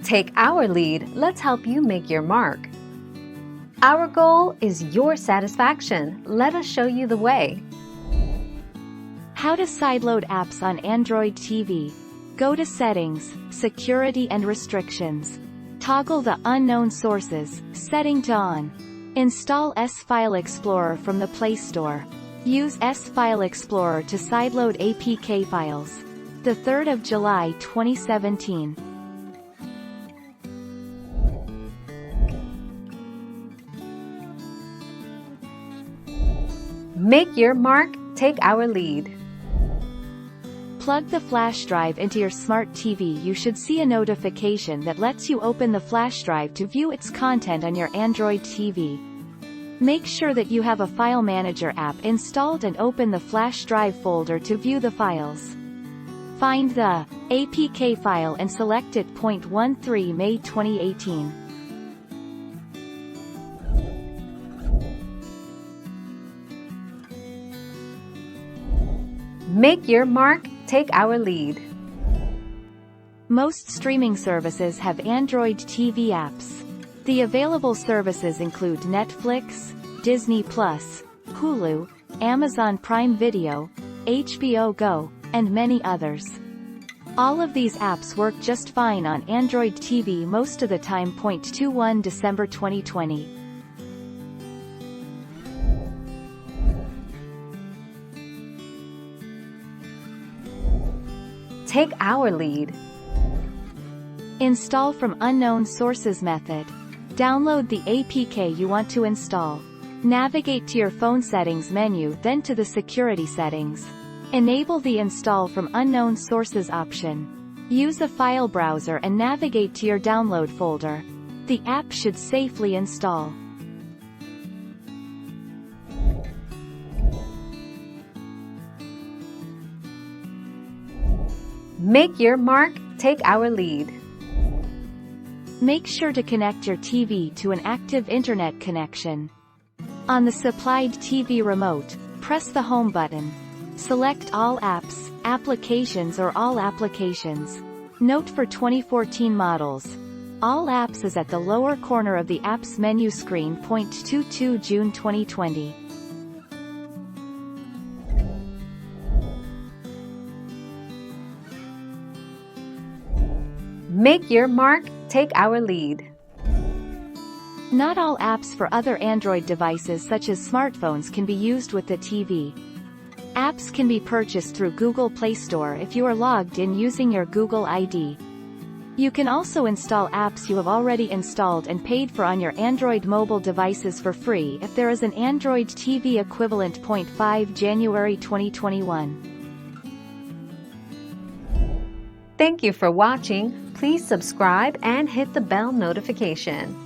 Take our lead, let's help you make your mark. Our goal is your satisfaction. Let us show you the way. How to sideload apps on Android TV. Go to Settings, Security and Restrictions. Toggle the Unknown Sources setting to On. Install S-File Explorer from the Play Store. Use S-File Explorer to sideload APK files. The 3rd of July 2017. Make your mark, take our lead. Plug the flash drive into your smart TV. You should see a notification that lets you open the flash drive to view its content on your Android TV. Make sure that you have a File Manager app installed and open the flash drive folder to view the files. Find the APK file and select it. 13 May 2018. Make your mark, take our lead. Most streaming services have Android TV apps. The available services include Netflix, Disney+, Hulu, Amazon Prime Video, HBO Go, and many others. All of these apps work just fine on Android TV most of the time. 21 December 2020. Take our lead. Install from Unknown Sources method. Download the APK you want to install. Navigate to your phone settings menu, then to the security settings. Enable the Install from Unknown Sources option. Use a file browser and navigate to your download folder. The app should safely install. Make your mark, take our lead. Make sure to connect your TV to an active internet connection. On the supplied TV remote, press the Home button. Select All Apps, Applications or All Applications. Note for 2014 models. All Apps is at the lower corner of the Apps menu screen. 22 June 2020. Make your mark, take our lead. Not all apps for other Android devices such as smartphones can be used with the TV. Apps can be purchased through Google Play Store if you are logged in using your Google ID. You can also install apps you have already installed and paid for on your Android mobile devices for free if there is an Android TV equivalent. 5 January 2021. Thank you for watching. Please subscribe and hit the bell notification.